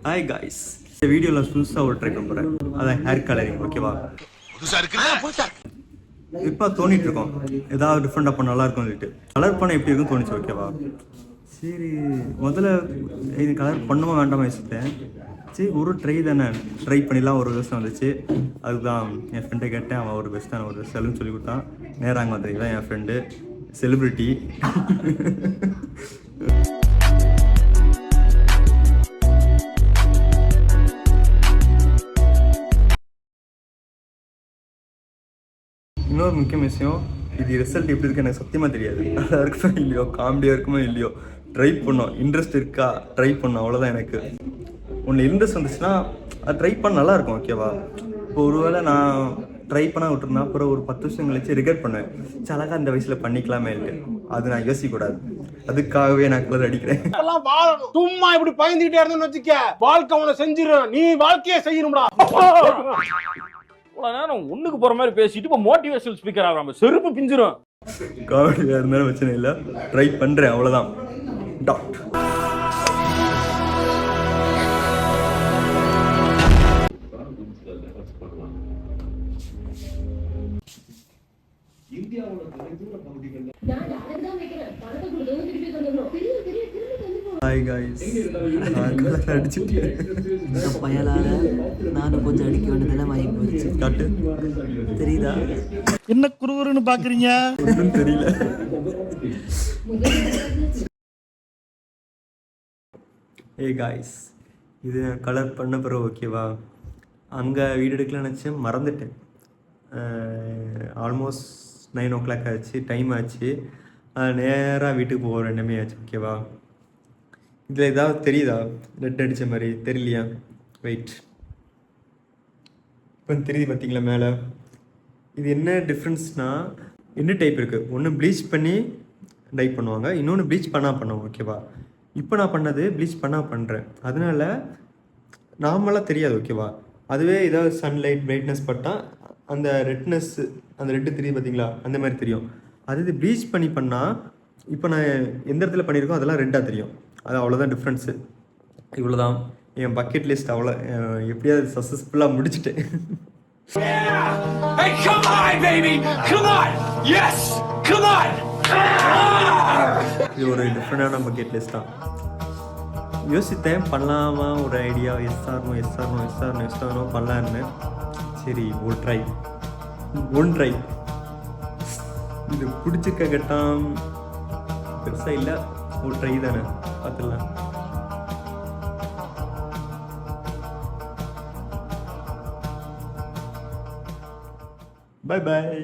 Hi guys, இந்த வீடியோவில் புதுசாக ஒரு ட்ரை பண்ண போகிறேன். அதான் ஹேர் கலரிங். ஓகேவா? இப்போ தோணிட்டு இருக்கோம் ஏதாவது டிஃப்ரெண்டாக பண்ண நல்லா இருக்கும் சொல்லிட்டு கலர் பண்ண எப்படி இருக்குன்னு தோணுச்சு. ஓகேவா? சரி, முதல்ல இது கலர் பண்ணுமா வேண்டாமா யோசித்தேன். சரி, ஒரு ட்ரை தானே, ட்ரை பண்ணிடலாம். ஒரு வருஷம் வந்துச்சு. அதுதான் என் ஃப்ரெண்டை கேட்டேன். அவன் ஒரு பெஸ்ட்டான ஒரு செலவுன்னு சொல்லி கொடுத்தான். நேராக அங்கே வந்துருக்கீங்களா என் ஃப்ரெண்டு செலிப்ரிட்டி. இன்னொரு முக்கிய விஷயம், இது ரிசல்ட் எப்படி இருக்கு எனக்கு சத்தியமாக தெரியாது. நல்லா இருக்குமோ இல்லையோ, காமெடியாக இருக்குமோ இல்லையோ, ட்ரை பண்ணோம். இன்ட்ரெஸ்ட் இருக்கா, ட்ரை பண்ணோம், அவ்வளோதான். எனக்கு ஒன்று இன்ட்ரெஸ்ட் வந்துச்சுன்னா அது ட்ரை பண்ண நல்லா இருக்கும். ஓகேவா? இப்போ ஒருவேளை நான் ட்ரை பண்ண விட்டுருந்தா அப்புறம் ஒரு 10 வருஷம் கழிச்சு ரிகரெட் பண்ணுவேன். அழகா இந்த வயசில் பண்ணிக்கலாமே இல்லை, அது நான் யோசிக்கக்கூடாது. அதுக்காகவே நான் கலர் அடிக்கிறேன். சும்மா இப்படி பயந்துகிட்டே இருந்தேன்னு வச்சுக்க, வாழ்க்கை உன செஞ்சிடும். நீ வாழ்க்கையே செய்யணும்டா. ஒண்ணுக்கு போற மாதிரி பேசிட்டு இப்ப மோட்டிவேஷனல் ஸ்பீக்கர் ஆகறாம செருப்பு பிஞ்சிரும். காமெடியா இருந்தாலும் பிரச்சனை இல்லை, ட்ரை பண்றேன், அவ்வளவுதான். டாட். ஹாய் காய்ஸ், நான் கலர் அடிச்சுட்டேன். இந்த பயலால நானும் கொஞ்சம் அடிக்க வேண்டியதெல்லாம் வாங்கி போச்சு. காட்டு, தெரியுதா? என்ன குறுகுறுன்னு பாக்குறீங்க? ஒன்றும் தெரியல. ஏய் காய்ஸ், இது கலர் பண்ண பிறகு ஓகேவா, அங்கே வீடு எடுக்கலாம்னு நினச்சேன், மறந்துட்டேன். ஆல்மோஸ்ட் 9 o'clock ஆச்சு, டைம் ஆச்சு. நேராக வீட்டுக்கு போகிற ரெண்டுமே ஆச்சு. ஓகேவா? இதில் ஏதாவது தெரியுதா ரெட் அடித்த மாதிரி? தெரியலையா? வெயிட், இப்போ தெரியுது பார்த்தீங்களா மேலே? இது என்ன டிஃப்ரென்ஸ்னால், என்ன டைப் இருக்குது. ஒன்று ப்ளீச் பண்ணி டை பண்ணுவாங்க, இன்னொன்று ப்ளீச் பண்ணால் பண்ணுவோம். ஓகேவா? இப்போ நான் பண்ணது ப்ளீச் பண்ணால் பண்ணுறேன், அதனால நார்மலாக தெரியாது. ஓகேவா? அதுவே ஏதாவது சன்லைட் பிரைட்னஸ் பட்டால் அந்த ரெட்னஸ், அந்த ரெட்டு தெரியுது பார்த்தீங்களா, அந்த மாதிரி தெரியும். அது இது ப்ளீச் பண்ணி பண்ணால், இப்போ நான் எந்த இடத்துல பண்ணியிருக்கோம் அதெல்லாம் ரெட்டாக தெரியும். அது அவ்வளோதான் டிஃப்ரென்ஸு. இவ்வளோதான் என் பக்கெட் லிஸ்ட். அவ்வளோ எப்படியாவது சக்ஸஸ்ஃபுல்லாக முடிச்சுட்டேன். இது ஒரு டிஃப்ரெண்டான பக்கெட் லிஸ்ட் தான். யோசித்தேன் பண்ணலாமா, ஒரு ஐடியா, எஸ்ஆர்னோ பண்ணலான்னு. சரி, ஒரு ட்ரை. இது பிடிச்சிக்க கட்டாம் பெருசாக இல்லை, ஒரு ட்ரை தானே, பார்த்துடலாம். Bye bye.